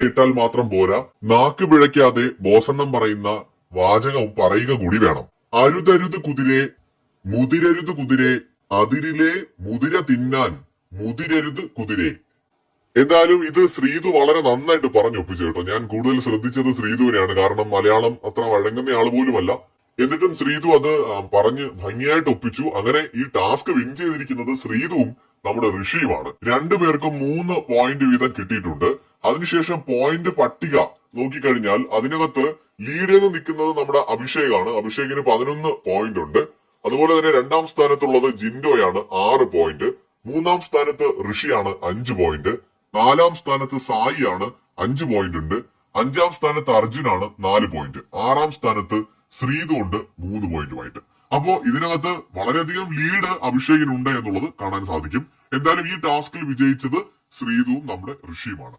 ഇട്ടാൽ മാത്രം പോരാ, നാക്ക് പിഴയ്ക്കാതെ ബോസെണ്ണം പറയുന്ന വാചകവും പറയുക കൂടി വേണം. അരുതരുത് കുതിരെ, മുതിരരുത് കുതിരെ, അതിരിലെ മുതിര തിന്നാൻ മുതിരരുത് കുതിരെ. എന്തായാലും ഇത് ശ്രീതു വളരെ നന്നായിട്ട് പറഞ്ഞൊപ്പിച്ചു കേട്ടോ. ഞാൻ കൂടുതൽ ശ്രദ്ധിച്ചത് ശ്രീതുവിനെയാണ്, കാരണം മലയാളം അത്ര വഴങ്ങുന്ന ആൾ പോലുമല്ല. എന്നിട്ടും ശ്രീതു അത് പറഞ്ഞ് ഭംഗിയായിട്ട് ഒപ്പിച്ചു. അങ്ങനെ ഈ ടാസ്ക് വിൻ ചെയ്തിരിക്കുന്നത് ശ്രീതുവും നമ്മുടെ ഋഷിയുമാണ്. രണ്ടുപേർക്കും 3 പോയിന്റ് വീതം കിട്ടിയിട്ടുണ്ട്. അതിനുശേഷം പോയിന്റ് പട്ടിക നോക്കിക്കഴിഞ്ഞാൽ അതിനകത്ത് ലീഡ് ചെയ്ത് നിൽക്കുന്നത് നമ്മുടെ അഭിഷേകാണ്. അഭിഷേകിന് 11 പോയിന്റ് ഉണ്ട്. അതുപോലെ തന്നെ 2ാം സ്ഥാനത്തുള്ളത് ജിൻഡോയാണ്, 6 പോയിന്റ്. 3ാം സ്ഥാനത്ത് ഋഷിയാണ്, 5 പോയിന്റ്. 4ാം സ്ഥാനത്ത് സായിയാണ്, 5 പോയിന്റ് ഉണ്ട്. 5ാം സ്ഥാനത്ത് അർജുനാണ്, 4 പോയിന്റ്. 6ാം സ്ഥാനത്ത് ശ്രീതു ഉണ്ട്, 3 പോയിന്റുമായിട്ട്. അപ്പോ ഇതിനകത്ത് വളരെയധികം ലീഡ് അഭിഷേകിനുണ്ട് എന്നുള്ളത് കാണാൻ സാധിക്കും. എന്തായാലും ഈ ടാസ്കിൽ വിജയിച്ചത് ശ്രീതുവും നമ്മുടെ ഋഷിയുമാണ്.